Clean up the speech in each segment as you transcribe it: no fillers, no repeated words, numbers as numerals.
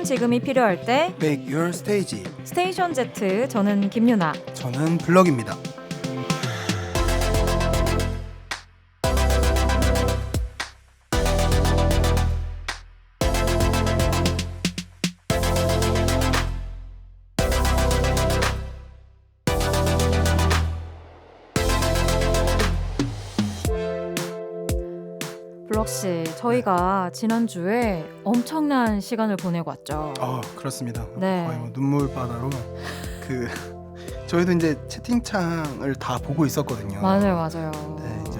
새로운 지금이 필요할 때 Make your stage. 스테이션 Z, 저는 김유나. 저는 블럭입니다. 블럭씨, 저희가 지난주에 엄청난 시간을 보내고 왔죠. 그렇습니다. 네. 거의 뭐 눈물바다로 저희도 이제 채팅창을 다 보고 있었거든요. 맞아요. 네, 이제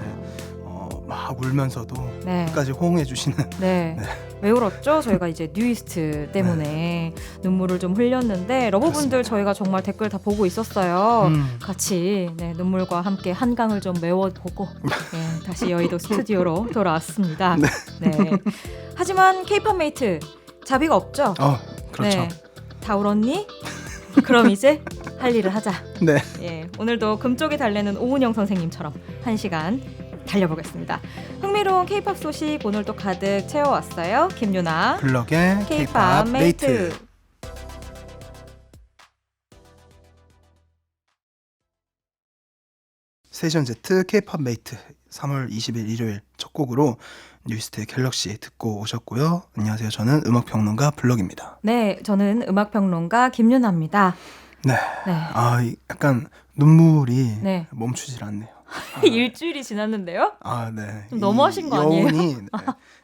막 울면서도 네. 끝까지 호응해 주시는. 네. 왜 울었죠? 저희가 이제 뉴이스트 때문에 눈물을 좀 흘렸는데 러버분들 저희가 정말 댓글 다 보고 있었어요. 같이 눈물과 함께 한강을 좀 메워보고 다시 여의도 스튜디오로 돌아왔습니다. 네. 하지만 K-pop 메이트 자비가 없죠? 그렇죠. 네. 다 울었니? 그럼 이제 할 일을 하자. 네. 예, 오늘도 금쪽이 달래는 오은영 선생님처럼 1시간 달려보겠습니다. 흥미로운 K-pop 소식 오늘도 가득 채워왔어요. 김유나 블럭의 K-pop 메이트. 스테이션 Z K-pop 메이트 3월 20일 일요일 첫 곡으로 뉴이스트의 갤럭시 듣고 오셨고요. 안녕하세요. 저는 음악평론가 블럭입니다. 네, 저는 음악평론가 김유나입니다. 네. 약간 눈물이 네. 멈추질 않네요. 일주일이 지났는데요? 네. 좀 너무하신 거 아니에요? 여운이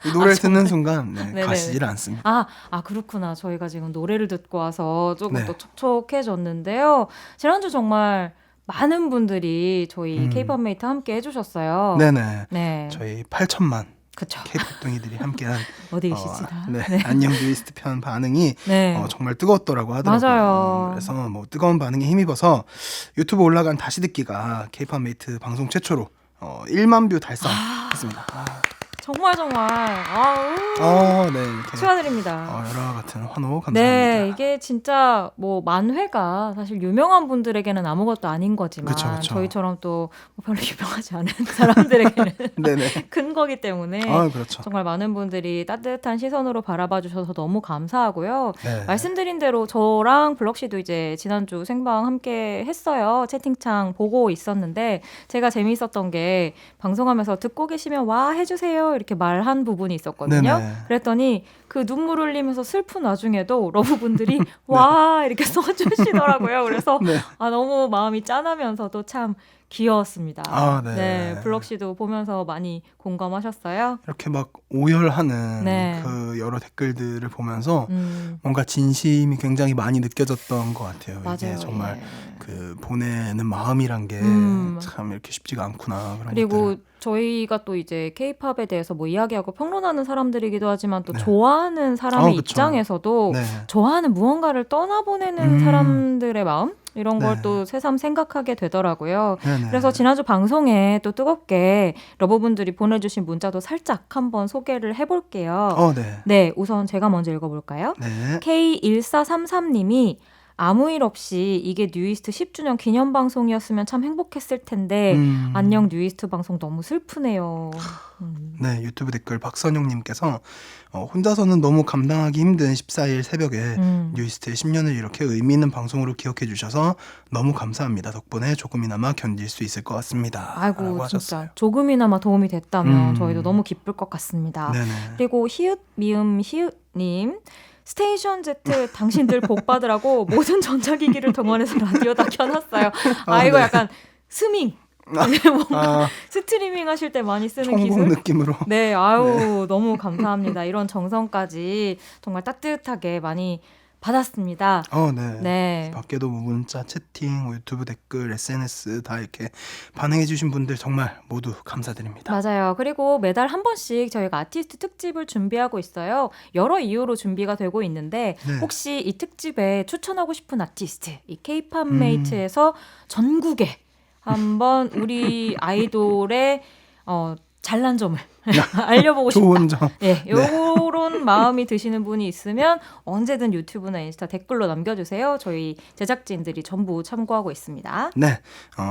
이 노래를 듣는 순간 네네. 가시질 않습니다. 그렇구나. 저희가 지금 노래를 듣고 와서 조금 네. 더 촉촉해졌는데요. 지난주 정말 많은 분들이 저희 K-pop 메이트 함께 해주셨어요. 네네. 네. 저희 8천만 그쵸. K-pop둥이들이 함께한 어디 계시지 다. 안녕 뉴이스트 편 반응이 네. 정말 뜨거웠더라고 하더라고요. 맞아요. 그래서 뭐 뜨거운 반응에 힘입어서 유튜브 올라간 다시 듣기가 K-pop 메이트 방송 최초로 1만 뷰 달성했습니다. 정말 네, 이렇게 축하드립니다. 여러와 같은 환호 감사합니다. 네, 이게 진짜 뭐 만회가 사실 유명한 분들에게는 아무것도 아닌 거지만 그쵸. 저희처럼 또 별로 유명하지 않은 사람들에게는 네네. 큰 거기 때문에 그렇죠. 정말 많은 분들이 따뜻한 시선으로 바라봐 주셔서 너무 감사하고요. 네. 말씀드린 대로 저랑 블럭씨도 이제 지난주 생방 함께 했어요. 채팅창 보고 있었는데 제가 재미있었던 게 방송하면서 듣고 계시면 와 해주세요 이렇게 말한 부분이 있었거든요. 네네. 그랬더니 그 눈물 흘리면서 슬픈 와중에도 러브분들이 와 이렇게 써주시더라고요. 그래서 네. 너무 마음이 짠하면서도 참 귀여웠습니다. 네. 블럭씨도 보면서 많이 공감하셨어요? 이렇게 막 오열하는 네. 그 여러 댓글들을 보면서 뭔가 진심이 굉장히 많이 느껴졌던 것 같아요. 맞아요. 이게 정말 예. 그 보내는 마음이란 게 참 이렇게 쉽지가 않구나. 그런 그리고 것들을. 저희가 또 이제 K-팝에 대해서 뭐 이야기하고 평론하는 사람들이기도 하지만 또 네. 좋아하는 사람의 그쵸. 입장에서도 네. 좋아하는 무언가를 떠나보내는 사람들의 마음? 이런 걸 네. 또 새삼 생각하게 되더라고요. 네네. 그래서 지난주 방송에 또 뜨겁게 러버분들이 보내주신 문자도 살짝 한번 소개를 해볼게요. 네. 네, 우선 제가 먼저 읽어볼까요? 네. K1433님이 아무 일 없이 이게 뉴이스트 10주년 기념 방송이었으면 참 행복했을 텐데 안녕 뉴이스트 방송 너무 슬프네요. 네, 유튜브 댓글 박선용님께서 혼자서는 너무 감당하기 힘든 14일 새벽에 뉴이스트의 10년을 이렇게 의미 있는 방송으로 기억해 주셔서 너무 감사합니다. 덕분에 조금이나마 견딜 수 있을 것 같습니다. 아이고 라고 진짜 하셨어요. 조금이나마 도움이 됐다면 저희도 너무 기쁠 것 같습니다. 네네. 그리고 히읗 미음 히읗님 스테이션 Z 당신들 복 받으라고 모든 전자기기를 동원해서 라디오 다 켜놨어요. 이거 네. 약간 스밍 뭔가 스트리밍 하실 때 많이 쓰는 총공 기술. 느낌으로. 네, 너무 감사합니다. 이런 정성까지 정말 따뜻하게 많이 받았습니다. 네. 네. 밖에도 뭐 문자, 채팅, 유튜브 댓글, SNS 다 이렇게 반응해주신 분들 정말 모두 감사드립니다. 맞아요. 그리고 매달 한 번씩 저희가 아티스트 특집을 준비하고 있어요. 여러 이유로 준비가 되고 있는데 네. 혹시 이 특집에 추천하고 싶은 아티스트, 이 K-pop 메이트에서 전국에 한번 우리 아이돌의 잘난 점을 알려보고 싶다. 좋은 점. 예, 요런 마음이 드시는 분이 있으면 언제든 유튜브나 인스타 댓글로 남겨주세요. 저희 제작진들이 전부 참고하고 있습니다. 네,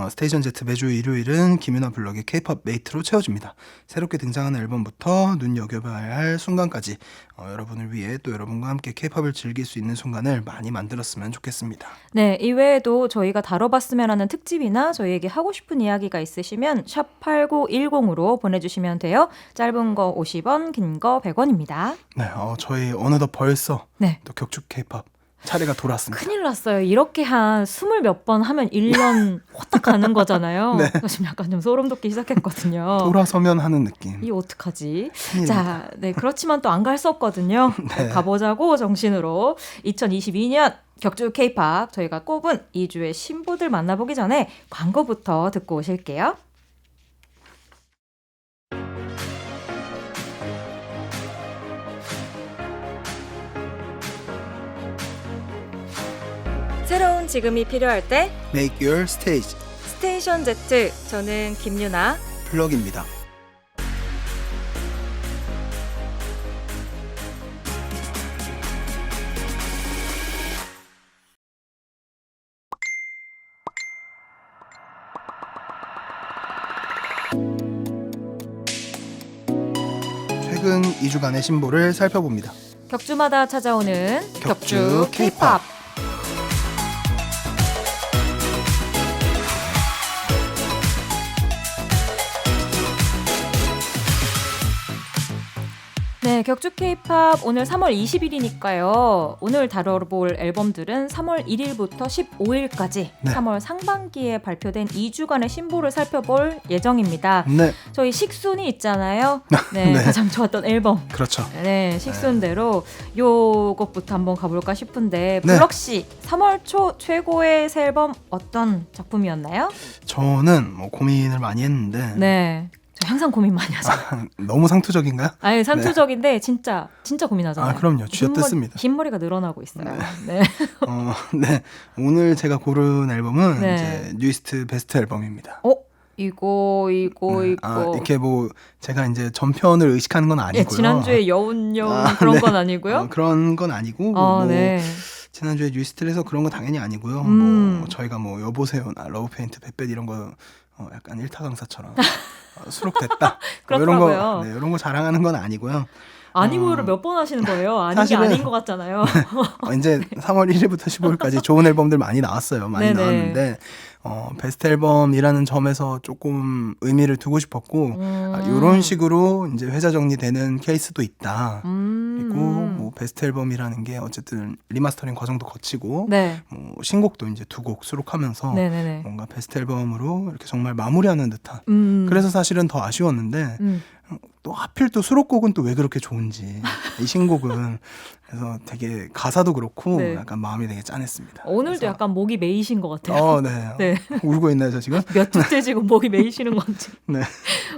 스테이션 Z 매주 일요일은 김윤아 블럭의 K-pop 메이트로 채워집니다. 새롭게 등장하는 앨범부터 눈여겨봐야 할 순간까지 여러분을 위해 또 여러분과 함께 K-팝을 즐길 수 있는 순간을 많이 만들었으면 좋겠습니다. 네, 이외에도 저희가 다뤄봤으면 하는 특집이나 저희에게 하고 싶은 이야기가 있으시면 샵8910으로 보내주시면 돼요. 짧은 거 50원, 긴 거 100원입니다. 네, 저희 어느덧 벌써 네. 또 격주 K-팝 차례가 돌았습니다. 큰일 났어요. 이렇게 한 20몇 번 하면 1년 호딱 가는 거잖아요. 네. 지금 약간 좀 소름 돋기 시작했거든요. 돌아서면 하는 느낌. 이 어떡하지? 큰일입니다. 자, 네, 그렇지만 또 안 갈 수 없거든요. 네. 가보자고 정신으로 2022년 격주 K-팝 저희가 꼽은 2주의 신보들 만나보기 전에 광고부터 듣고 오실게요. 새로운 지금이 필요할 때 Make your stage. 스테이션 Z, 저는 김유나. 블럭입니다. 최근 2주간의 신보를 살펴봅니다. 격주마다 찾아오는 격주 격주 K-팝. 네, 격주 K-팝 오늘 3월 20일이니까요. 오늘 다뤄볼 앨범들은 3월 1일부터 15일까지 네. 3월 상반기에 발표된 2주간의 신보를 살펴볼 예정입니다. 네, 저희 식순이 있잖아요. 네, 네. 가장 좋았던 앨범. 그렇죠. 네, 식순대로 요것부터 한번 가볼까 싶은데 네. 블럭씨 3월 초 최고의 새 앨범 어떤 작품이었나요? 저는 뭐 고민을 많이 했는데 네, 저 항상 고민 많이 하죠. 너무 상투적인가요? 아니 상투적인데 진짜 고민하잖아요. 아, 그럼요. 쥐어뜯습니다. 긴 머리가 늘어나고 있어요. 네. 네, 오늘 제가 고른 앨범은 네. 이제 뉴이스트 베스트 앨범입니다. 이거. 이렇게 뭐 제가 이제 전편을 의식하는 건 아니고요. 예, 지난주에 여운여운 아, 그런 네. 건 아니고요. 그런 건 아니고 아, 뭐 네. 지난주에 뉴이스트를 해서 그런 건 당연히 아니고요. 음. 뭐 저희가 뭐 여보세요나 러브페인트, 뱃뱃 이런 거 약간 일타 강사처럼 수록됐다. 그렇더라고요. 이런 거, 네, 이런 거 자랑하는 건 아니고요. 아니고를 몇 번 하시는 거예요? 아닌 게 사실은- 아닌 것 같잖아요. 이제 3월 1일부터 15일까지 좋은 앨범들 많이 나왔어요. 많이 네네. 나왔는데 베스트 앨범이라는 점에서 조금 의미를 두고 싶었고 이런 식으로 이제 회자 정리되는 케이스도 있다. 그리고 뭐 베스트 앨범이라는 게 어쨌든 리마스터링 과정도 거치고 네. 뭐 신곡도 이제 2곡 수록하면서 네네네. 뭔가 베스트 앨범으로 이렇게 정말 마무리하는 듯한. 그래서 그래서 사실은 더 아쉬웠는데 또 하필 또 수록곡은 또 왜 그렇게 좋은지 이 신곡은 그래서 되게 가사도 그렇고 네. 약간 마음이 되게 짠했습니다. 오늘도 그래서- 약간 목이 메이신 것 같아요. 네. 네. 울고 있나요, 저 지금? 몇 주째 지금 목이 메이시는 건지 네.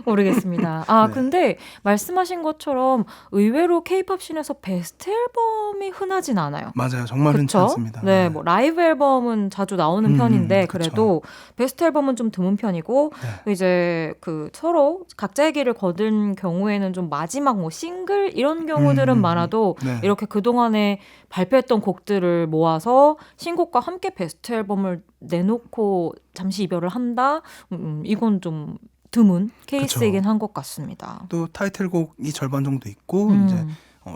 모르겠습니다. 네. 근데 말씀하신 것처럼 의외로 K-팝 씬에서 베스트 앨범이 흔하진 않아요. 맞아요. 정말 흔치 그쵸? 않습니다. 네, 뭐 라이브 앨범은 자주 나오는 편인데 그쵸. 그래도 베스트 앨범은 좀 드문 편이고 이제 그 서로 각자의 길을 거둔 경우에는 좀 마지막 뭐 싱글 이런 경우들은 많아도 네. 이렇게 그동안에 발표했던 곡들을 모아서 신곡과 함께 베스트 앨범을 내놓고 잠시 이별을 한다? 이건 좀 드문 케이스이긴 한 것 같습니다. 또 타이틀곡이 절반 정도 있고 이제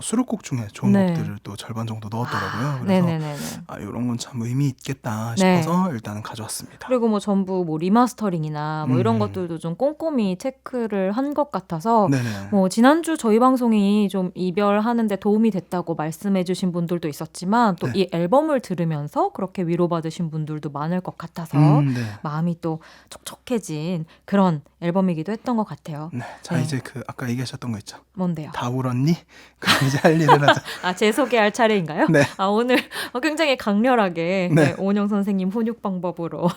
수록곡 중에 좋은 네. 곡들을 또 절반 정도 넣었더라고요. 그래서 네네네. 이런 건 참 의미 있겠다 네. 싶어서 일단은 가져왔습니다. 그리고 뭐 전부 뭐 리마스터링이나 뭐 이런 것들도 좀 꼼꼼히 체크를 한 것 같아서 네네. 뭐 지난주 저희 방송이 좀 이별하는데 도움이 됐다고 말씀해주신 분들도 있었지만 또 네. 이 앨범을 들으면서 그렇게 위로받으신 분들도 많을 것 같아서 네. 마음이 또 촉촉해진 그런 앨범이기도 했던 것 같아요. 네. 자, 네. 이제 그 아까 얘기하셨던 거 있죠. 뭔데요? 다 울었니? 그럼 이제 할 일을 하자. 제 소개할 차례인가요? 네. 오늘 굉장히 강렬하게 네. 오은영 선생님 혼육 방법으로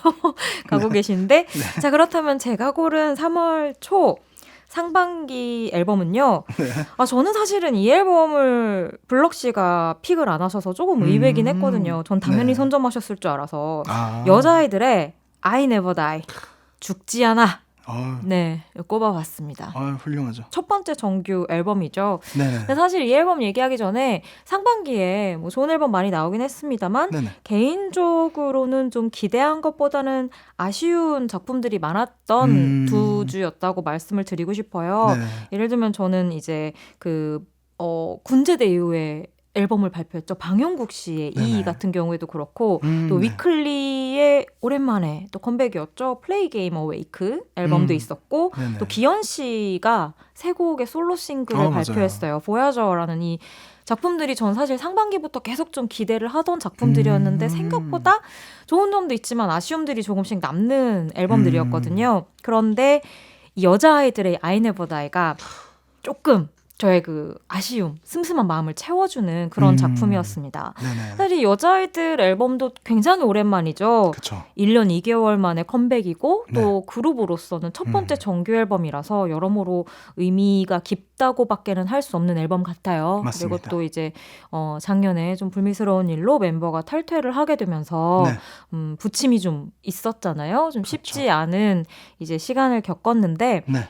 가고 계신데 자, 그렇다면 제가 고른 3월 초 상반기 앨범은요. 저는 사실은 이 앨범을 블럭 씨가 픽을 안 하셔서 조금 의외긴 했거든요. 전 당연히 네. 선점하셨을 줄 알아서 아. 여자아이들의 I Never Die 죽지 않아 네, 꼽아봤습니다. 훌륭하죠. 첫 번째 정규 앨범이죠. 네네. 근데 사실 이 앨범 얘기하기 전에 상반기에 뭐 좋은 앨범 많이 나오긴 했습니다만 네네. 개인적으로는 좀 기대한 것보다는 아쉬운 작품들이 많았던 두 주였다고 말씀을 드리고 싶어요. 네. 예를 들면 저는 이제 군제대 이후에 앨범을 발표했죠. 방영국 씨의 네네. 이 같은 경우에도 그렇고 또 네. 위클리의 오랜만에 또 컴백이었죠. 플레이 게임 어웨이크 앨범도 있었고 네네. 또 기현 씨가 세 곡의 솔로 싱글을 발표했어요. 보야저라는 이 작품들이 전 사실 상반기부터 계속 좀 기대를 하던 작품들이었는데 생각보다 좋은 점도 있지만 아쉬움들이 조금씩 남는 앨범들이었거든요. 그런데 이 여자아이들의 I Never Die가 조금 저의 그 아쉬움, 슴슴한 마음을 채워주는 그런 작품이었습니다. 네네. 사실 여자아이들 앨범도 굉장히 오랜만이죠. 그쵸. 1년 2개월 만에 컴백이고 또 네. 그룹으로서는 첫 번째 정규 앨범이라서 여러모로 의미가 깊다고밖에는 할 수 없는 앨범 같아요. 맞습니다. 그리고 또 이제 작년에 좀 불미스러운 일로 멤버가 탈퇴를 하게 되면서 네. 부침이 좀 있었잖아요. 좀 쉽지 그렇죠. 않은 이제 시간을 겪었는데 네.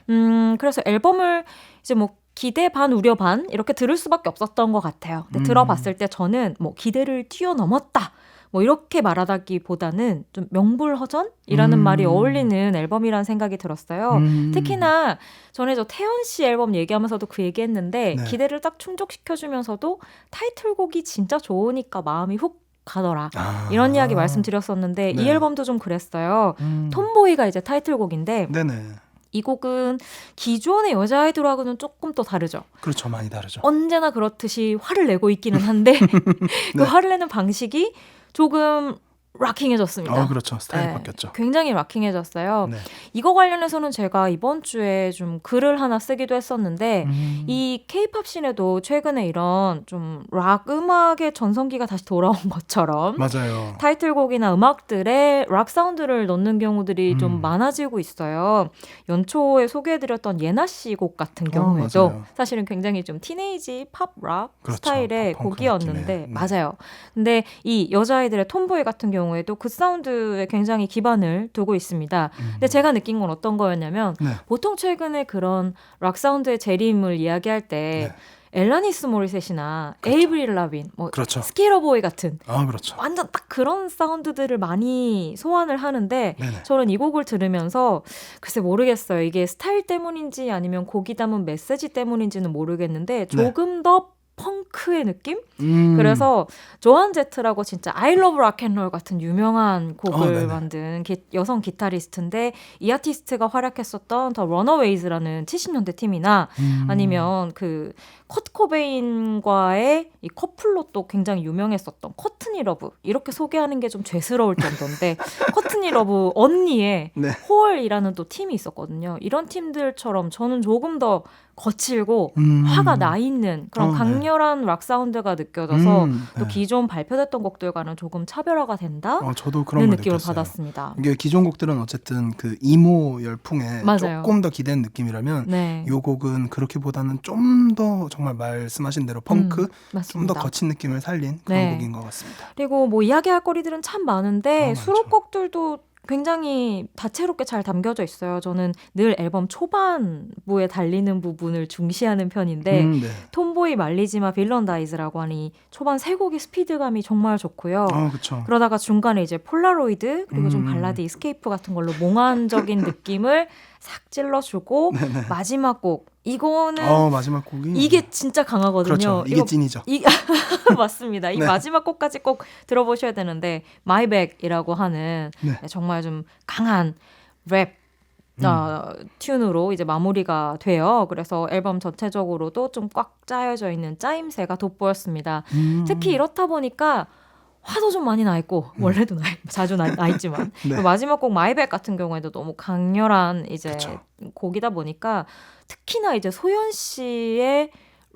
그래서 앨범을 이제 뭐 기대 반 우려 반 이렇게 들을 수밖에 없었던 것 같아요. 근데 들어봤을 때 저는 뭐 기대를 뛰어넘었다. 뭐 이렇게 말하다기보다는 좀 명불허전이라는 말이 어울리는 앨범이라는 생각이 들었어요. 특히나 전에 저 태연 씨 앨범 얘기하면서도 그 얘기했는데 네. 기대를 딱 충족시켜주면서도 타이틀곡이 진짜 좋으니까 마음이 훅 가더라. 이런 이야기 말씀드렸었는데 네. 이 앨범도 좀 그랬어요. 톰보이가 이제 타이틀곡인데 네네. 이 곡은 기존의 여자 아이돌하고는 조금 또 다르죠. 그렇죠. 많이 다르죠. 언제나 그렇듯이 화를 내고 있기는 한데 그 화를 내는 방식이 조금 락킹해졌습니다. 그렇죠. 스타일이 바뀌었죠. 굉장히 락킹해졌어요. 네. 이거 관련해서는 제가 이번 주에 좀 글을 하나 쓰기도 했었는데 이 케이팝 씬에도 최근에 이런 좀 락 음악의 전성기가 다시 돌아온 것처럼 맞아요. 타이틀곡이나 음악들에 락 사운드를 넣는 경우들이 좀 많아지고 있어요. 연초에 소개해드렸던 예나 씨 곡 같은 경우에도 맞아요. 사실은 굉장히 좀 티네이지 팝락 그렇죠. 스타일의 팝펑크 곡이었는데 느낌의. 네. 맞아요. 근데 이 여자아이들의 톰보이 같은 경우에도 그 사운드에 굉장히 기반을 두고 있습니다. 근데 제가 느낀 건 어떤 거였냐면 네. 보통 최근에 그런 락 사운드의 재림을 이야기할 때 엘라니스 모리셋이나 에이브릴 라빈, 뭐 그렇죠. 스케이러보이 같은 그렇죠. 완전 딱 그런 사운드들을 많이 소환을 하는데 네네. 저는 이 곡을 들으면서 글쎄 모르겠어요. 이게 스타일 때문인지 아니면 곡이 담은 메시지 때문인지는 모르겠는데 조금 더 펑크의 느낌? 그래서 조한 제트라고 진짜 I Love Rock and Roll 같은 유명한 곡을 네네. 만든 여성 기타리스트인데 이 아티스트가 활약했었던 더 러너웨이즈라는 70년대 팀이나 아니면 그 커트 코베인과의 이 커플로 또 굉장히 유명했었던 커트니 러브 이렇게 소개하는 게 좀 죄스러울 정도인데 커트니 러브 언니의 네. 홀이라는 또 팀이 있었거든요. 이런 팀들처럼 저는 조금 더 거칠고 화가 나 있는 그런 강렬한 락 사운드가 느껴져서 또 기존 발표됐던 곡들과는 조금 차별화가 된다. 저도 그런 걸 느낌을 느꼈어요. 받았습니다. 이게 기존 곡들은 어쨌든 그 이모 열풍에 맞아요. 조금 더 기댄 느낌이라면 네. 이 곡은 그렇기보다는 좀 더 정말 말씀하신 대로 펑크, 좀 맞습니다. 더 거친 느낌을 살린 그런 네. 곡인 것 같습니다. 그리고 뭐 이야기할 거리들은 참 많은데 많죠. 수록곡들도 굉장히 다채롭게 잘 담겨져 있어요. 저는 늘 앨범 초반부에 달리는 부분을 중시하는 편인데 네. 톰보이 말리지마 빌런 다이즈라고 하니 초반 세 곡의 스피드감이 정말 좋고요. 그렇죠. 그러다가 중간에 이제 폴라로이드 그리고 좀 발라드 이스케이프 같은 걸로 몽환적인 느낌을 싹 찔러주고 마지막 곡 이거는 마지막 곡이 이게 진짜 강하거든요. 그렇죠. 이게 이거 찐이죠. 맞습니다. 이 네. 마지막 곡까지 꼭 들어보셔야 되는데 My Back이라고 하는 네. 정말 좀 강한 랩 튠으로 이제 마무리가 돼요. 그래서 앨범 전체적으로도 좀 꽉 짜여져 있는 짜임새가 돋보였습니다. 특히 이렇다 보니까 화도 좀 많이 나 있고 원래도 자주 나 있지만 네. 마지막 곡 마이백 같은 경우에도 너무 강렬한 이제 그쵸. 곡이다 보니까 특히나 이제 소연 씨의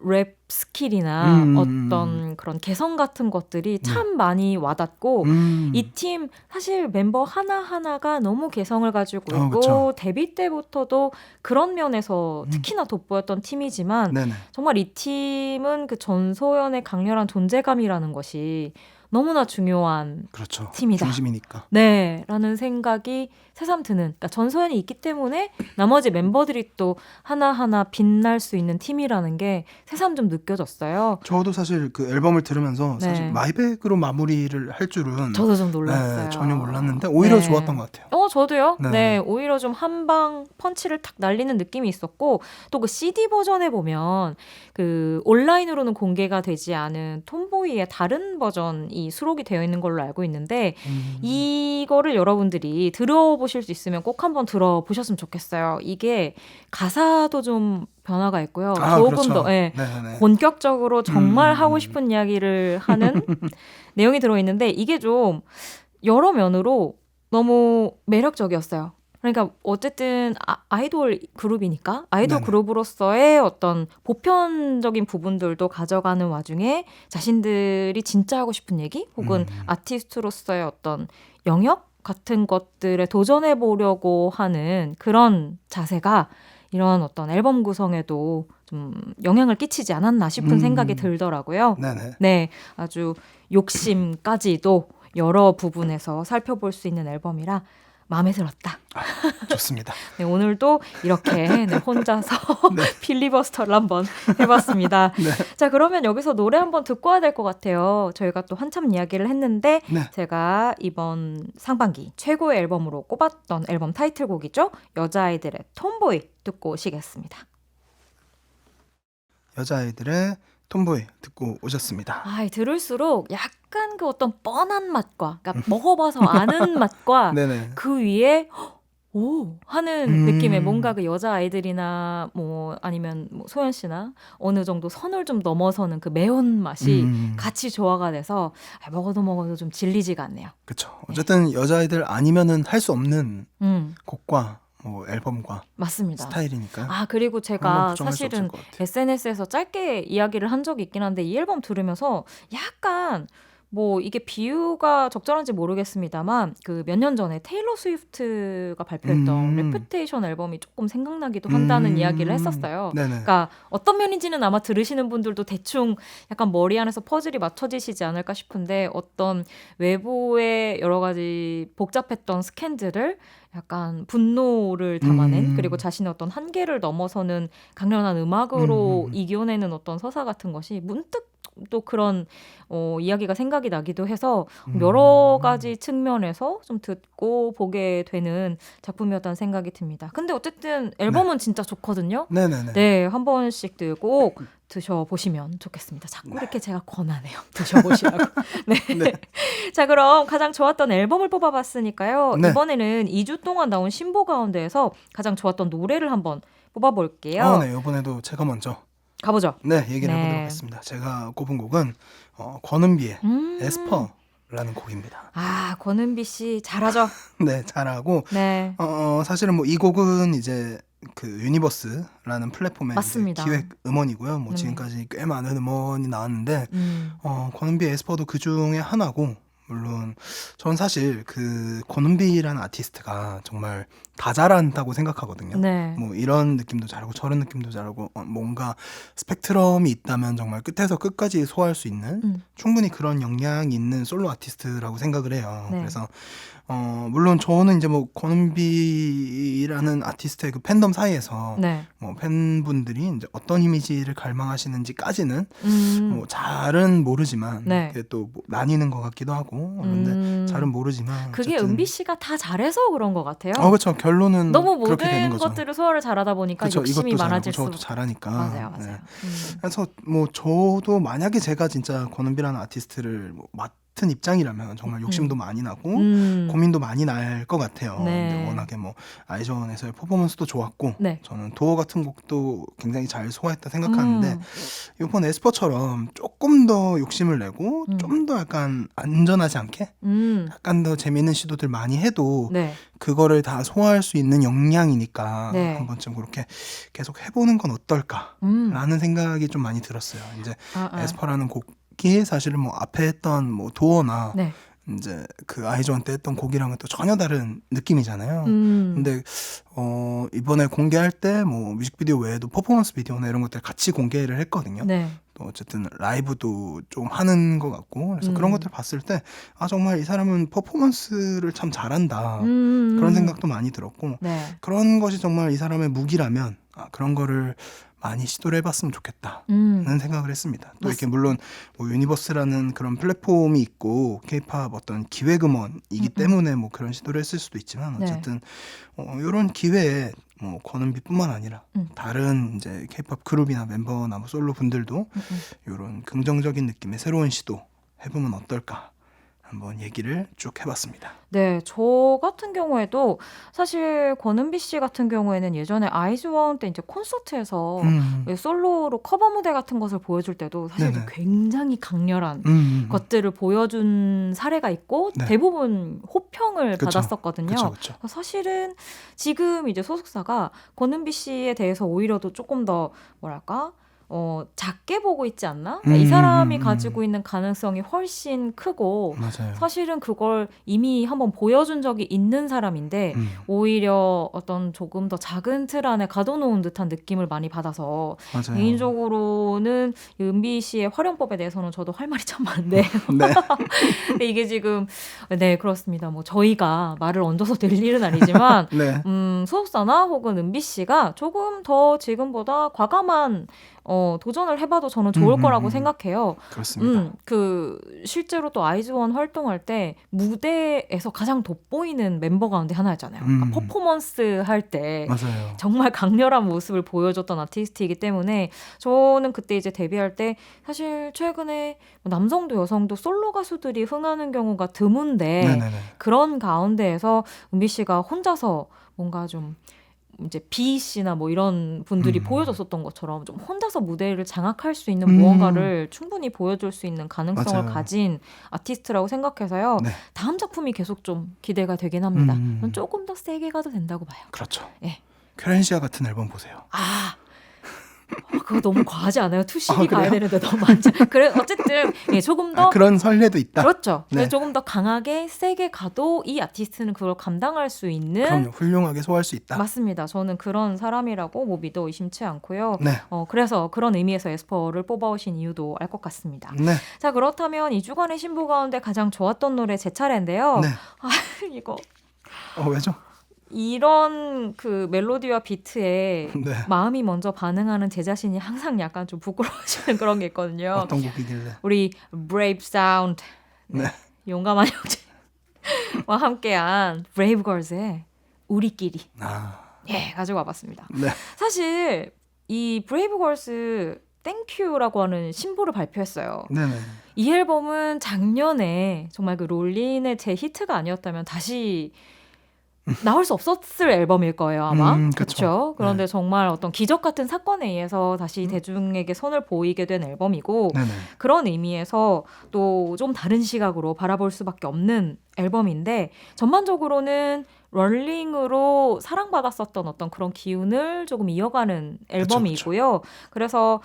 랩 스킬이나 어떤 그런 개성 같은 것들이 참 많이 와닿고 이 팀 사실 멤버 하나하나가 너무 개성을 가지고 있고 그쵸. 데뷔 때부터도 그런 면에서 특히나 돋보였던 팀이지만 네네. 정말 이 팀은 그 전소연의 강렬한 존재감이라는 것이 너무나 중요한 그렇죠. 팀이다. 중심이니까. 네, 라는 생각이 새삼 드는, 그러니까 전소연이 있기 때문에 나머지 멤버들이 또 하나하나 빛날 수 있는 팀이라는 게 새삼 좀 느껴졌어요. 저도 사실 그 앨범을 들으면서 네. 사실 마이백으로 마무리를 할 줄은 저도 좀 놀랐어요. 네, 전혀 몰랐는데 오히려 네. 좋았던 것 같아요. 저도요. 네. 네, 오히려 좀 한방 펀치를 탁 날리는 느낌이 있었고, 또 그 CD 버전에 보면 그 온라인으로는 공개가 되지 않은 톰보이의 다른 버전이 수록이 되어 있는 걸로 알고 있는데, 이거를 여러분들이 들어보실 수 있으면 꼭 한번 들어보셨으면 좋겠어요. 이게 가사도 좀 변화가 있고요. 조금 그렇죠. 더 네네. 본격적으로 정말 하고 싶은 이야기를 하는 내용이 들어있는데, 이게 좀 여러 면으로 너무 매력적이었어요. 그러니까 어쨌든 아이돌 그룹이니까 아이돌 네네. 그룹으로서의 어떤 보편적인 부분들도 가져가는 와중에 자신들이 진짜 하고 싶은 얘기 혹은 아티스트로서의 어떤 영역 같은 것들에 도전해 보려고 하는 그런 자세가 이런 어떤 앨범 구성에도 좀 영향을 끼치지 않았나 싶은 생각이 들더라고요. 네네. 네, 아주 욕심까지도 여러 부분에서 살펴볼 수 있는 앨범이라 마음에 들었다. 좋습니다. 네, 오늘도 이렇게 혼자서 필리버스터를 한번 해봤습니다. 네. 자, 그러면 여기서 노래 한번 듣고 와야 될 것 같아요. 저희가 또 한참 이야기를 했는데 네. 제가 이번 상반기 최고의 앨범으로 꼽았던 앨범 타이틀곡이죠. 여자아이들의 톰보이 듣고 오시겠습니다. 여자아이들의 톰보이 듣고 오셨습니다. 들을수록 약간 그 어떤 뻔한 맛과, 그러니까 먹어봐서 아는 맛과 네네. 그 위에 오 하는 느낌의 뭔가 그 여자아이들이나 뭐 아니면 뭐 소연 씨나 어느 정도 선을 좀 넘어서는 그 매운 맛이 같이 조화가 돼서 먹어도 좀 질리지가 않네요. 그렇죠. 어쨌든 여자아이들 아니면은 할 수 없는 음, 곡과 뭐 앨범과 맞습니다. 스타일이니까요. 그리고 그런 건 제가 부정할 수 없을 사실은 것 같아요. SNS에서 짧게 이야기를 한 적이 있긴 한데 이 앨범 들으면서 약간 뭐 이게 비유가 적절한지 모르겠습니다만 그 몇 년 전에 테일러 스위프트가 발표했던 레퓨테이션 앨범이 조금 생각나기도 한다는 이야기를 했었어요. 네네. 그러니까 어떤 면인지는 아마 들으시는 분들도 대충 약간 머리 안에서 퍼즐이 맞춰지시지 않을까 싶은데 어떤 외부의 여러 가지 복잡했던 스캔들을 약간 분노를 담아낸 그리고 자신의 어떤 한계를 넘어서는 강렬한 음악으로 이겨내는 어떤 서사 같은 것이 문득 또 그런 이야기가 생각이 나기도 해서 여러 가지 측면에서 좀 듣고 보게 되는 작품이었다는 생각이 듭니다. 근데 어쨌든 앨범은 진짜 좋거든요. 네네네. 네, 한 번씩 꼭 드셔보시면 좋겠습니다. 자꾸 이렇게 제가 권하네요. 드셔보시라고. 네. 자, 그럼 가장 좋았던 앨범을 뽑아봤으니까요. 네. 이번에는 2주 동안 나온 신보 가운데에서 가장 좋았던 노래를 한번 뽑아볼게요. 네. 이번에도 제가 먼저 가보죠. 네, 얘기를 네. 해보도록 하겠습니다. 제가 꼽은 곡은 권은비의 에스퍼라는 곡입니다. 권은비 씨 잘하죠? 네, 잘하고 네. 사실은 뭐 이 곡은 이제 그 유니버스라는 플랫폼의 맞습니다. 기획 음원이고요. 뭐 네. 지금까지 꽤 많은 음원이 나왔는데 권은비의 에스퍼도 그 중에 하나고 물론 전 사실 그 권은비라는 아티스트가 정말 다 잘한다고 생각하거든요. 네. 뭐 이런 느낌도 잘하고 저런 느낌도 잘하고 뭔가 스펙트럼이 있다면 정말 끝에서 끝까지 소화할 수 있는 충분히 그런 역량이 있는 솔로 아티스트라고 생각을 해요. 네. 그래서 물론 저는 이제 뭐 권은비라는 아티스트의 그 팬덤 사이에서 네. 뭐 팬분들이 이제 어떤 이미지를 갈망하시는지까지는 뭐 잘은 모르지만 네. 그게 또뭐 나뉘는 것 같기도 하고 그런데 잘은 모르지만 그게 어쨌든 은비 씨가 다 잘해서 그런 것 같아요. 그렇죠. 결론은 너무 그렇게 되는 모든 거죠. 것들을 소화를 잘하다 보니까 그렇죠. 욕심이 이것도 많아질 잘하고 수. 저것도 잘하니까. 맞아요. 네. 맞아요. 그래서 뭐 저도 만약에 제가 진짜 권은비라는 아티스트를 뭐 맡은 입장이라면 정말 욕심도 많이 나고 고민도 많이 날 것 같아요. 네. 근데 워낙에 뭐 아이즈원에서의 퍼포먼스도 좋았고 네. 저는 도어 같은 곡도 굉장히 잘 소화했다 생각하는데 이번 에스퍼처럼 조금 더 욕심을 내고 좀 더 약간 안전하지 않게 약간 더 재미있는 시도들 많이 해도 네. 그거를 다 소화할 수 있는 역량이니까 네. 한 번쯤 그렇게 계속 해보는 건 어떨까라는 생각이 좀 많이 들었어요. 이제 에스퍼라는 곡이 사실은 뭐 앞에 했던 뭐 도어나 네. 이제 그 아이즈원 때 했던 곡이랑은 또 전혀 다른 느낌이잖아요. 근데 이번에 공개할 때 뭐 뮤직비디오 외에도 퍼포먼스 비디오나 이런 것들 같이 공개를 했거든요. 네. 또 어쨌든 라이브도 좀 하는 것 같고 그래서 그런 것들 봤을 때 정말 이 사람은 퍼포먼스를 참 잘한다 그런 생각도 많이 들었고 네. 그런 것이 정말 이 사람의 무기라면 그런 거를 많이 시도를 해봤으면 좋겠다는 생각을 했습니다. 또 이렇게 물론 뭐 유니버스라는 그런 플랫폼이 있고 K-팝 어떤 기획음원이기 때문에 뭐 그런 시도를 했을 수도 있지만 어쨌든 이런 기회에 뭐 권은비뿐만 아니라 다른 이제 K-팝 그룹이나 멤버나 뭐 솔로 분들도 이런 긍정적인 느낌의 새로운 시도 해보면 어떨까 한번 얘기를 쭉 해봤습니다. 네, 저 같은 경우에도 사실 권은비 씨 같은 경우에는 예전에 아이즈원 때 이제 콘서트에서 솔로로 커버 무대 같은 것을 보여줄 때도 사실 굉장히 강렬한 것들을 보여준 사례가 있고 대부분 호평을 받았었거든요. 그쵸. 사실은 지금 이제 소속사가 권은비 씨에 대해서 오히려도 조금 더 뭐랄까? 작게 보고 있지 않나? 이 사람이 가지고 있는 가능성이 훨씬 크고 맞아요. 사실은 그걸 이미 한번 보여준 적이 있는 사람인데 오히려 어떤 조금 더 작은 틀 안에 가둬놓은 듯한 느낌을 많이 받아서 맞아요. 개인적으로는 은비 씨의 활용법에 대해서는 저도 할 말이 참 많네요. 근데 이게 지금 네 그렇습니다. 뭐 저희가 말을 얹어서 될 일은 아니지만 소속사나 혹은 은비 씨가 조금 더 지금보다 과감한 도전을 해봐도 저는 좋을 거라고 생각해요. 그렇습니다. 실제로 또 아이즈원 활동할 때 무대에서 가장 돋보이는 멤버 가운데 하나였잖아요. 그러니까 퍼포먼스 할 때 정말 강렬한 모습을 보여줬던 아티스트이기 때문에 저는 그때 이제 데뷔할 때 사실 최근에 남성도 여성도 솔로 가수들이 흥하는 경우가 드문데 그런 가운데에서 은비 씨가 혼자서 뭔가 좀 이제 B 씨나 뭐 이런 분들이 보여줬었던 것처럼 좀 혼자서 무대를 장악할 수 있는 무언가를 충분히 보여줄 수 있는 가능성을 가진 아티스트라고 생각해서요. 다음 작품이 계속 좀 기대가 되긴 합니다. 조금 더 세게 가도 된다고 봐요. 그렇죠. 예. 퀘렌시아 같은 앨범 보세요. 그거 너무 과하지 않아요? 투신이 가야 되는데 너무 많지. 그래 어쨌든 조금 더 그런 설레도 있다. 그렇죠. 조금 더 강하게 세게 가도 이 아티스트는 그걸 감당할 수 있는 그럼요. 훌륭하게 소화할 수 있다. 맞습니다. 저는 그런 사람이라고 뭐 믿어 의심치 않고요. 그래서 그런 의미에서 에스퍼를 뽑아오신 이유도 알 것 같습니다. 자 그렇다면 2주간의 신부 가운데 가장 좋았던 노래 제 차례인데요. 이거 왜죠? 이런 그 멜로디와 비트에 마음이 먼저 반응하는 제 자신이 항상 약간 좀 부끄러워지는 그런 게 있거든요. 어떤 곡이길래? 우리 Brave Sound 용감한 형제와 함께한 Brave Girls의 우리끼리 가지고 와봤습니다. 사실 이 Brave Girls 땡큐라고 하는 신보를 발표했어요. 이 앨범은 작년에 정말 그 롤린의 제 히트가 아니었다면 다시 나올 수 없었을 앨범일 거예요 아마. 그렇죠. 그런데 정말 어떤 기적 같은 사건에 의해서 다시 대중에게 선을 보이게 된 앨범이고 그런 의미에서 또 좀 다른 시각으로 바라볼 수밖에 없는 앨범인데 전반적으로는 롤링으로 사랑받았었던 어떤 그런 기운을 조금 이어가는 앨범이고요. 그래서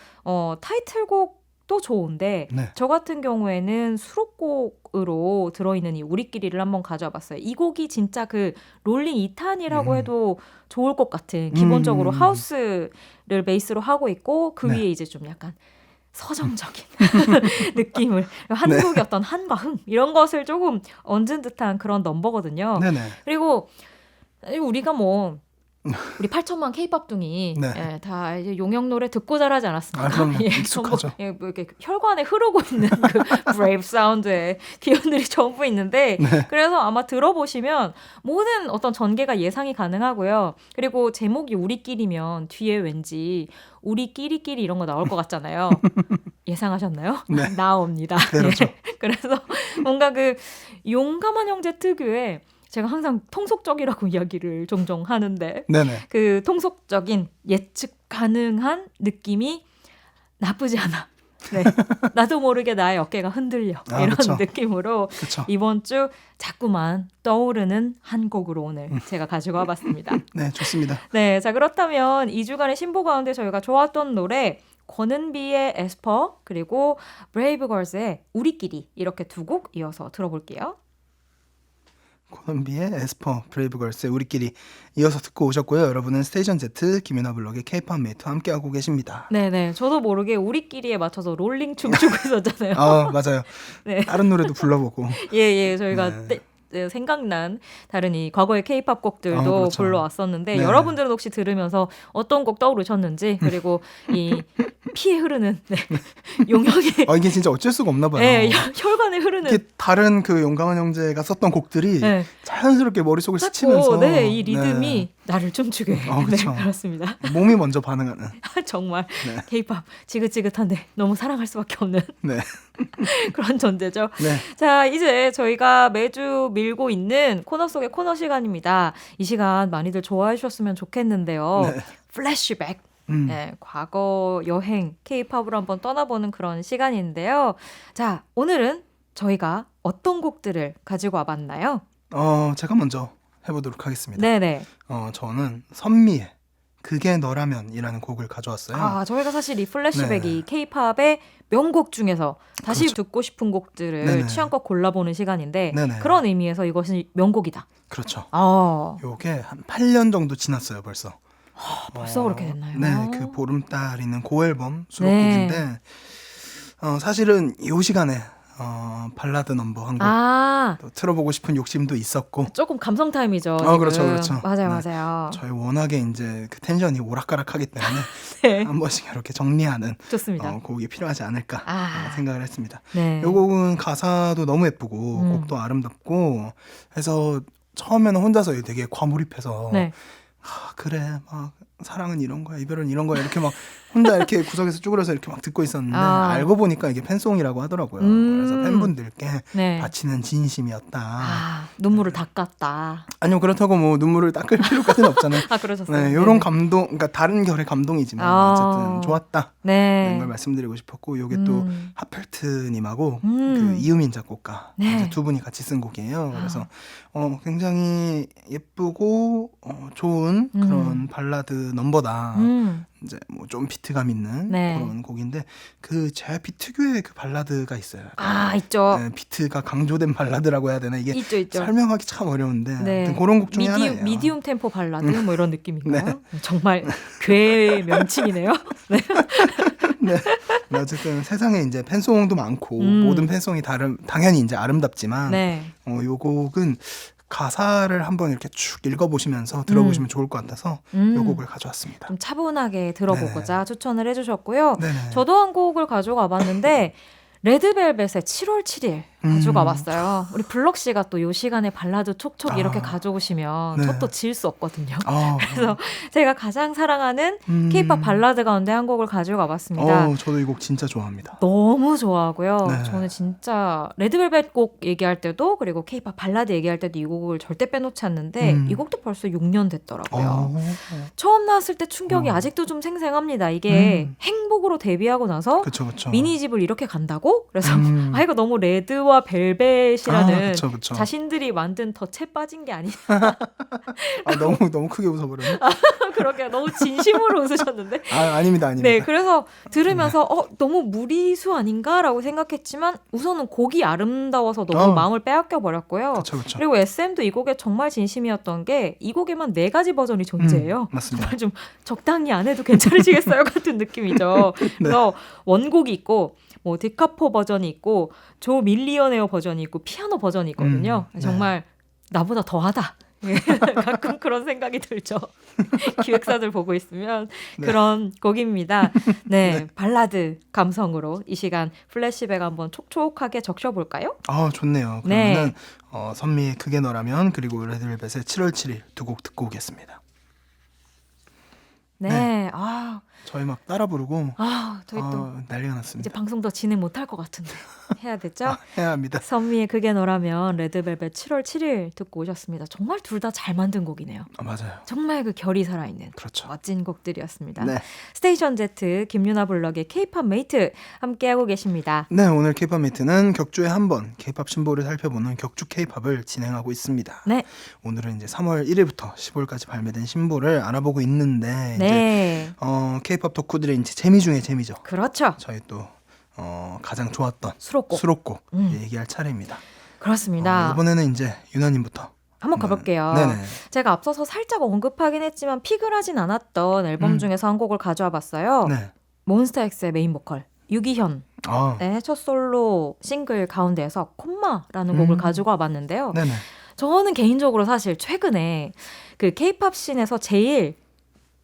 타이틀곡도 좋은데 저 같은 경우에는 수록곡으로 들어있는 이 우리끼리를 한번 가져와 봤어요. 이 곡이 진짜 그 롤링 2탄이라고 해도 좋을 것 같은 기본적으로 하우스를 베이스로 하고 있고 그 위에 이제 좀 약간 서정적인 느낌을 한국의 어떤 한과 흥 이런 것을 조금 얹은 듯한 그런 넘버거든요. 그리고 우리가 뭐 우리 8천만 K-팝둥이 다 이제 용역 노래 듣고 자라지 않았습니까? 그럼요. 익숙하죠. 뭐 이렇게 혈관에 흐르고 있는 그 브레이브 사운드의 기운들이 전부 있는데 그래서 아마 들어보시면 모든 어떤 전개가 예상이 가능하고요. 그리고 제목이 우리끼리면 뒤에 왠지 우리끼리끼리 이런 거 나올 것 같잖아요. 예상하셨나요? 나옵니다. 그래서 뭔가 그 용감한 형제 특유의 제가 항상 통속적이라고 이야기를 종종 하는데 그 통속적인 예측 가능한 느낌이 나쁘지 않아. 나도 모르게 나의 어깨가 흔들려. 이런 느낌으로 이번 주 자꾸만 떠오르는 한 곡으로 오늘 제가 가지고 와봤습니다. 좋습니다. 자 그렇다면 2주간의 신보 가운데 저희가 좋았던 노래 권은비의 에스퍼 그리고 브레이브 걸스의 우리끼리 이렇게 두 곡 이어서 들어볼게요. 코넌비의 에스퍼, 브레이브걸스의 우리끼리 이어서 듣고 오셨고요. 여러분은 스테이션 Z 김윤아 블록의 K-팝 메이트와 함께하고 계십니다. 네네. 저도 모르게 우리끼리에 맞춰서 롤링 춤추고 있었잖아요. 맞아요. 네. 다른 노래도 불러보고. 예. 저희가 생각난 다른 이 과거의 K-팝 곡들도 그렇죠. 불러왔었는데 네. 여러분들은 혹시 들으면서 어떤 곡 떠오르셨는지 그리고 이 피에 흐르는 용형의 이게 진짜 어쩔 수가 없나 봐요. 네, 혈관에 흐르는 이게 다른 그 용감한 형제가 썼던 곡들이 네. 자연스럽게 머릿속을 딱 스치면서 이 리듬이 나를 춤추게 해. 그렇죠. 네, 그렇습니다. 몸이 먼저 반응하는. 정말 K-팝 지긋지긋한데 너무 사랑할 수밖에 없는 네. 그런 존재죠. 네. 자, 이제 저희가 매주 밀고 있는 코너 속의 코너 시간입니다. 이 시간 많이들 좋아해 주셨으면 좋겠는데요. 네. 플래시백. 네, 과거 여행 K-팝으로 한번 떠나보는 그런 시간인데요. 자, 오늘은 저희가 어떤 곡들을 가지고 와봤나요? 제가 먼저 해보도록 하겠습니다. 네네. 저는 선미의 그게 너라면이라는 곡을 가져왔어요. 저희가 사실 이 플래시백이 K-팝의 명곡 중에서 다시 그렇죠. 듣고 싶은 곡들을 네네. 취향껏 골라보는 시간인데 네네. 그런 의미에서 이것은 명곡이다. 그렇죠. 아, 요게 한 8년 정도 지났어요, 벌써. 벌써 그렇게 됐나요? 네, 그 보름달이는 고앨범 수록곡인데 사실은 이 시간에 발라드 넘버 한 곡 또 틀어보고 싶은 욕심도 있었고. 조금 감성 타임이죠. 그렇죠. 맞아요, 네. 맞아요. 저희 워낙에 이제 그 텐션이 오락가락하기 때문에 네. 한 번씩 이렇게 정리하는 좋습니다. 곡이 필요하지 않을까 생각을 했습니다. 네. 이 곡은 가사도 너무 예쁘고 곡도 아름답고 해서 처음에는 혼자서 되게 과몰입해서 네. 그래 막 사랑은 이런 거야 이별은 이런 거야 이렇게 막 혼자 이렇게 구석에서 쭈그려서 이렇게 막 듣고 있었는데 알고 보니까 이게 팬송이라고 하더라고요. 그래서 팬분들께 네. 바치는 진심이었다. 눈물을 닦았다. 아니요 그렇다고 뭐 눈물을 닦을 필요까지는 없잖아요. 그러셨어요. 네, 이런 감동, 그러니까 다른 결의 감동이지만 어쨌든 좋았다. 네. 이런 걸 말씀드리고 싶었고 이게 또 하펠트님하고 그 이유민 작곡가 네. 이제 두 분이 같이 쓴 곡이에요. 그래서 굉장히 예쁘고 좋은 그런 발라드 넘버다. 이제 뭐 좀 비트감 있는 그런 곡인데 그 JYP 특유의 그 발라드가 있어요. 있죠. 네, 비트가 강조된 발라드라고 해야 되나 이게 있죠. 설명하기 참 어려운데 아무튼 그런 곡 중에 하나예요. 미디움 템포 발라드 뭐 이런 느낌인가요? 정말 괴의 명칭이네요. 네. 네. 어쨌든 세상에 이제 팬송도 많고 모든 팬송이 당연히 이제 아름답지만 요 곡은 가사를 한번 이렇게 쭉 읽어보시면서 들어보시면 좋을 것 같아서 이 곡을 가져왔습니다. 좀 차분하게 들어보고자 추천을 해주셨고요. 네네. 저도 한 곡을 가지고 와봤는데 레드벨벳의 7월 7일 가지고 와봤어요. 우리 블럭 씨가 또 이 시간에 발라드 촉촉 이렇게 가져오시면 저도 질 수 없거든요. 그래서 제가 가장 사랑하는 K-팝 발라드 가운데 한 곡을 가지고 와봤습니다. 저도 이 곡 진짜 좋아합니다. 너무 좋아하고요. 네. 저는 진짜 레드벨벳 곡 얘기할 때도 그리고 K-팝 발라드 얘기할 때도 이 곡을 절대 빼놓지 않는데 이 곡도 벌써 6년 됐더라고요. 처음 나왔을 때 충격이 아직도 좀 생생합니다. 이게 행복으로 데뷔하고 나서 그쵸. 미니집을 이렇게 간다고? 그래서 이거 너무 레드와 벨벳이라는 그쵸. 자신들이 만든 덫에 빠진 게 아니냐. 너무 크게 웃어버렸네. 그러게 너무 진심으로 웃으셨는데. 아닙니다. 네, 그래서 들으면서 너무 무리수 아닌가라고 생각했지만 우선은 곡이 아름다워서 너무 마음을 빼앗겨 버렸고요. 그쵸. 그리고 SM도 이 곡에 정말 진심이었던 게 이 곡에만 4가지 버전이 존재해요. 맞습니다. 정말 좀 적당히 안 해도 괜찮으시겠어요 같은 느낌이죠. 그래서 원곡이 있고 뭐 디카포 버전이 있고 조 밀리언웨어 버전이 있고 피아노 버전이 있거든요. 정말 나보다 더하다. 가끔 그런 생각이 들죠. 기획사들 보고 있으면 그런 곡입니다. 네, 발라드 감성으로 이 시간 플래시백 한번 촉촉하게 적셔볼까요? 좋네요. 그러면은 선미의 그게 너라면 그리고 레드벨벳의 7월 7일 두 곡 듣고 오겠습니다. 네. 저희 막 따라 부르고 저희 또 난리가 났습니다. 이제 방송 더 진행 못할 것 같은데 해야 되죠? 해야 합니다. 선미의 그게 너라면 레드벨벳 7월 7일 듣고 오셨습니다. 정말 둘 다 잘 만든 곡이네요. 맞아요. 정말 그 결이 살아있는 그렇죠. 멋진 곡들이었습니다. 네. 스테이션 Z 김윤아 블럭의 K-팝 메이트 함께하고 계십니다. 네, 오늘 K-팝 메이트는 격주에 한 번 K-팝 신보를 살펴보는 격주 K-팝을 진행하고 있습니다. 네. 오늘은 이제 3월 1일부터 10월까지 발매된 신보를 알아보고 있는데 네. 이제 K-팝 덕후들의 이제 재미 중에 재미죠. 그렇죠. 저희 또 가장 좋았던 수록곡 수록곡 얘기할 차례입니다. 그렇습니다. 이번에는 이제 유나님부터 한번 가볼게요. 네네. 제가 앞서서 살짝 언급하긴 했지만 픽을 하진 않았던 앨범 중에서 한 곡을 가져와 봤어요. 네. 몬스타엑스의 메인 보컬 유기현 네, 첫 솔로 싱글 가운데에서 콤마라는 곡을 가지고 와봤는데요. 네네. 저는 개인적으로 사실 최근에 그 케이팝 씬에서 제일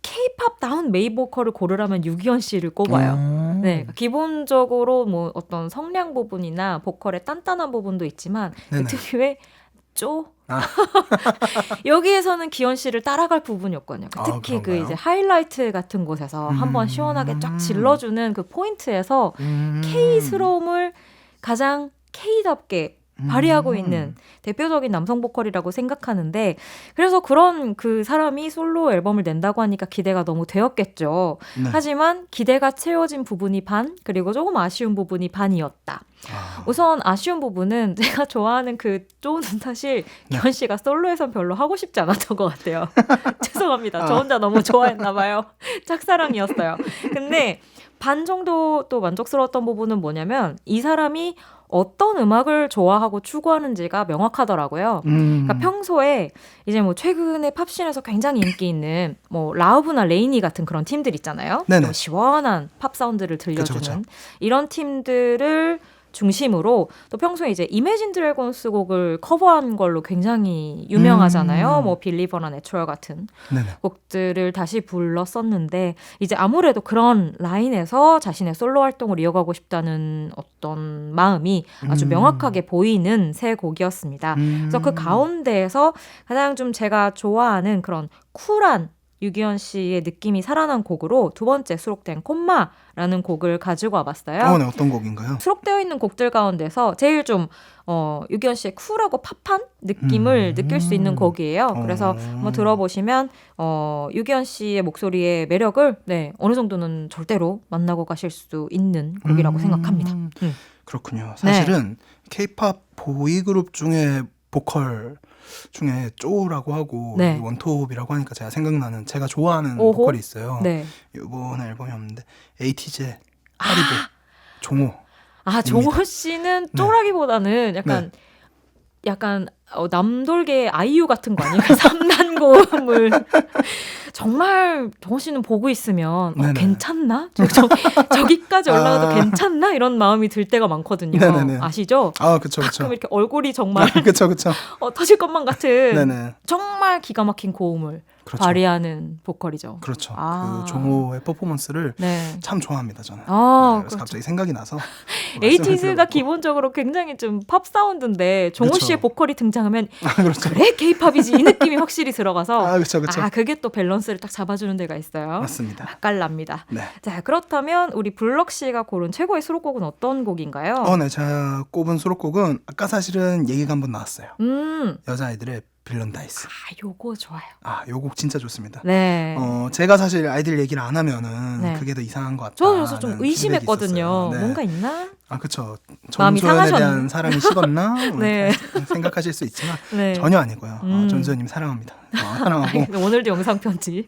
케이팝다운 메인 보컬을 고르라면 유기현 씨를 꼽아요. 네, 기본적으로 뭐 어떤 성량 부분이나 보컬의 단단한 부분도 있지만 그 특유의 여기에서는 기현 씨를 따라갈 부분이 없거든요. 특히 그 이제 하이라이트 같은 곳에서 한번 시원하게 쫙 질러주는 그 포인트에서 K스러움을 가장 K답게 발휘하고 있는 대표적인 남성 보컬이라고 생각하는데 그래서 그런 그 사람이 솔로 앨범을 낸다고 하니까 기대가 너무 되었겠죠. 네. 하지만 기대가 채워진 부분이 반 그리고 조금 아쉬운 부분이 반이었다. 우선 아쉬운 부분은 제가 좋아하는 그 쪼는 사실 기현 씨가 솔로에선 별로 하고 싶지 않았던 것 같아요. 죄송합니다. 저 혼자 너무 좋아했나 봐요. 짝사랑이었어요. 근데 반 정도 또 만족스러웠던 부분은 뭐냐면 이 사람이 어떤 음악을 좋아하고 추구하는지가 명확하더라고요. 그러니까 평소에 이제 뭐 최근에 팝씬에서 굉장히 인기 있는 뭐 라우브나 레이니 같은 그런 팀들 있잖아요. 뭐 시원한 팝 사운드를 들려주는 그쵸. 이런 팀들을 중심으로 또 평소에 이제 이매진 드래곤스 곡을 커버한 걸로 굉장히 유명하잖아요. 뭐 빌리버나 내추럴 같은 곡들을 다시 불렀었는데 이제 아무래도 그런 라인에서 자신의 솔로 활동을 이어가고 싶다는 어떤 마음이 아주 명확하게 보이는 새 곡이었습니다. 그래서 그 가운데에서 가장 좀 제가 좋아하는 그런 쿨한 유기현 씨의 느낌이 살아난 곡으로 두 번째 수록된 콤마라는 곡을 가지고 와봤어요. 네, 어떤 곡인가요? 수록되어 있는 곡들 가운데서 제일 좀 유기현 씨의 쿨하고 팝한 느낌을 느낄 수 있는 곡이에요. 그래서 한번 들어보시면 유기현 씨의 목소리의 매력을 어느 정도는 절대로 만나고 가실 수 있는 곡이라고 생각합니다. 그렇군요. 사실은 K-팝 보이그룹 중에 보컬 중에 쪼라고 하고 원톱이라고 하니까 제가 생각나는 제가 좋아하는 보컬이 있어요. 이번에 앨범이 없는데 에이티즈 하리보 종호. 종호 씨는 쪼라기보다는 약간 남돌계 아이유 같은 거 아니에요? 3단 고음을 정말 정호 씨는 보고 있으면 괜찮나? 저기까지 올라가도 괜찮나? 이런 마음이 들 때가 많거든요. 아시죠? 그쵸. 가끔 이렇게 얼굴이 정말 그쵸. 터질 것만 같은 정말 기가 막힌 고음을 발휘하는 보컬이죠. 그렇죠. 그 종호의 퍼포먼스를 참 좋아합니다, 저는. 그래서 갑자기 생각이 나서. 에이티즈가 기본적으로 굉장히 좀 팝 사운드인데 종호 씨의 보컬이 등장하면 그래 K-팝이지 이 느낌이 확실히 들어가서 그렇죠. 그게 또 밸런스를 딱 잡아주는 데가 있어요. 맞습니다. 맛깔납니다. 자, 그렇다면 우리 블럭 씨가 고른 최고의 수록곡은 어떤 곡인가요? 제가 꼽은 수록곡은 아까 사실은 얘기가 한번 나왔어요. 여자아이들의 빌런다이스. 요거 좋아요. 요 곡 진짜 좋습니다. 제가 사실 아이들 얘기를 안 하면은 그게 더 이상한 것 같다. 저는 좀 의심했거든요. 뭔가 있나? 그쵸. 마음이 전소연에 대한 사랑이 식었나? 생각하실 수 있지만 전혀 아니고요. 전소연님 사랑합니다. 사랑하고 오늘도 영상 편지.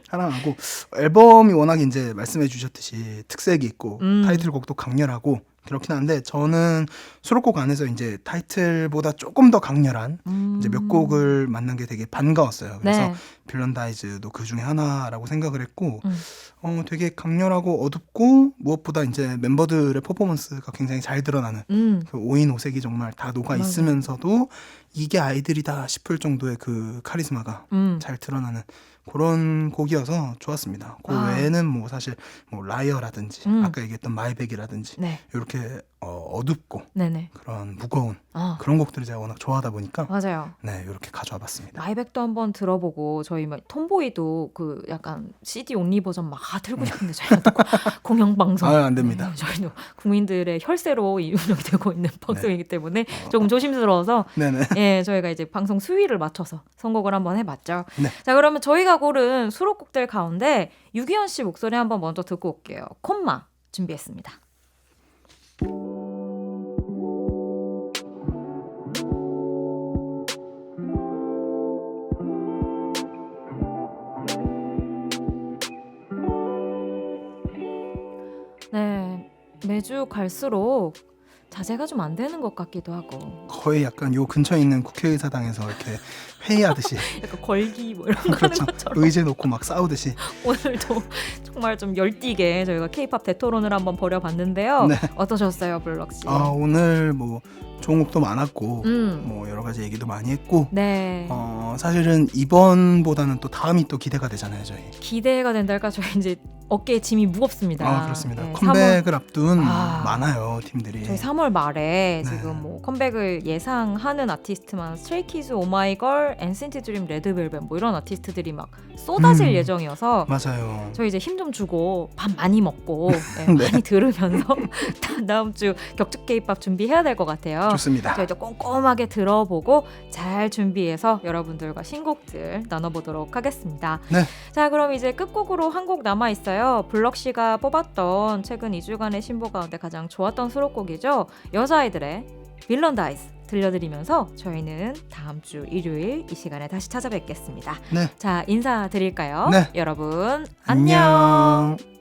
사랑하고 앨범이 워낙 이제 말씀해 주셨듯이 특색이 있고 타이틀곡도 강렬하고 그렇긴 한데 저는 수록곡 안에서 이제 타이틀보다 조금 더 강렬한 이제 몇 곡을 만난 게 되게 반가웠어요. 그래서 빌런다이즈도 그 중에 하나라고 생각을 했고 되게 강렬하고 어둡고 무엇보다 이제 멤버들의 퍼포먼스가 굉장히 잘 드러나는 그 5인 5색이 정말 다 녹아 있으면서도 이게 아이들이다 싶을 정도의 그 카리스마가 잘 드러나는 그런 곡이어서 좋았습니다. 그 외에는 뭐 사실 뭐 라이어라든지 아까 얘기했던 마이백이라든지 이렇게 어둡고 그런 무거운 그런 곡들을 제가 워낙 좋아하다 보니까 맞아요. 이렇게 가져와 봤습니다. 마이백도 한번 들어보고 저희 막 톰보이도 그 약간 CD 온리 버전 막 틀고 싶은데 저희가 공영 방송 안 됩니다. 저희도 국민들의 혈세로 운영이 되고 있는 방송이기 때문에 조금 조심스러워서 저희가 이제 방송 수위를 맞춰서 선곡을 한번 해봤죠. 자, 그러면 저희가 고른 수록곡들 가운데 유기현 씨 목소리 한번 먼저 듣고 올게요. 콤마 준비했습니다. 매주 갈수록 자제가 좀 안 되는 것 같기도 하고 거의 약간 요 근처에 있는 국회의사당에서 이렇게 회의하듯이 약간 걸기 뭐 이런 거 그렇죠. 하는 것처럼 의제 놓고 막 싸우듯이. 오늘도 정말 좀 열띠게 저희가 K-팝 대토론을 한번 벌여봤는데요. 네. 어떠셨어요, 블럭 씨? 오늘 뭐 좋은 곡도 많았고 음. 뭐 여러 가지 얘기도 많이 했고 네. 사실은 이번보다는 또 다음이 또 기대가 되잖아요, 저희. 기대가 된달까 저희 이제 어깨에 짐이 무겁습니다. 그렇습니다. 네, 컴백을 앞둔 아. 많아요, 팀들이. 저희 3월 말에 네. 지금 뭐 컴백을 예상하는 아티스트만 스트레이키즈, 오마이걸, 엔시티 드림, 레드벨벳 뭐 이런 아티스트들이 막 쏟아질 예정이어서 맞아요. 저희 이제 힘 좀 주고 밥 많이 먹고 네, 네. 많이 들으면서 다음 주 격투 K-팝 준비해야 될 것 같아요. 좋습니다. 저희도 꼼꼼하게 들어보고 잘 준비해서 여러분들과 신곡들 나눠보도록 하겠습니다. 네. 자, 그럼 이제 끝곡으로 한 곡 남아 있어요. 블럭 씨가 뽑았던 최근 2주간의 신보 가운데 가장 좋았던 수록곡이죠. 여자아이들의 빌런 다이스 들려드리면서 저희는 다음 주 일요일 이 시간에 다시 찾아뵙겠습니다. 네. 자, 인사드릴까요? 네. 여러분 안녕. 안녕.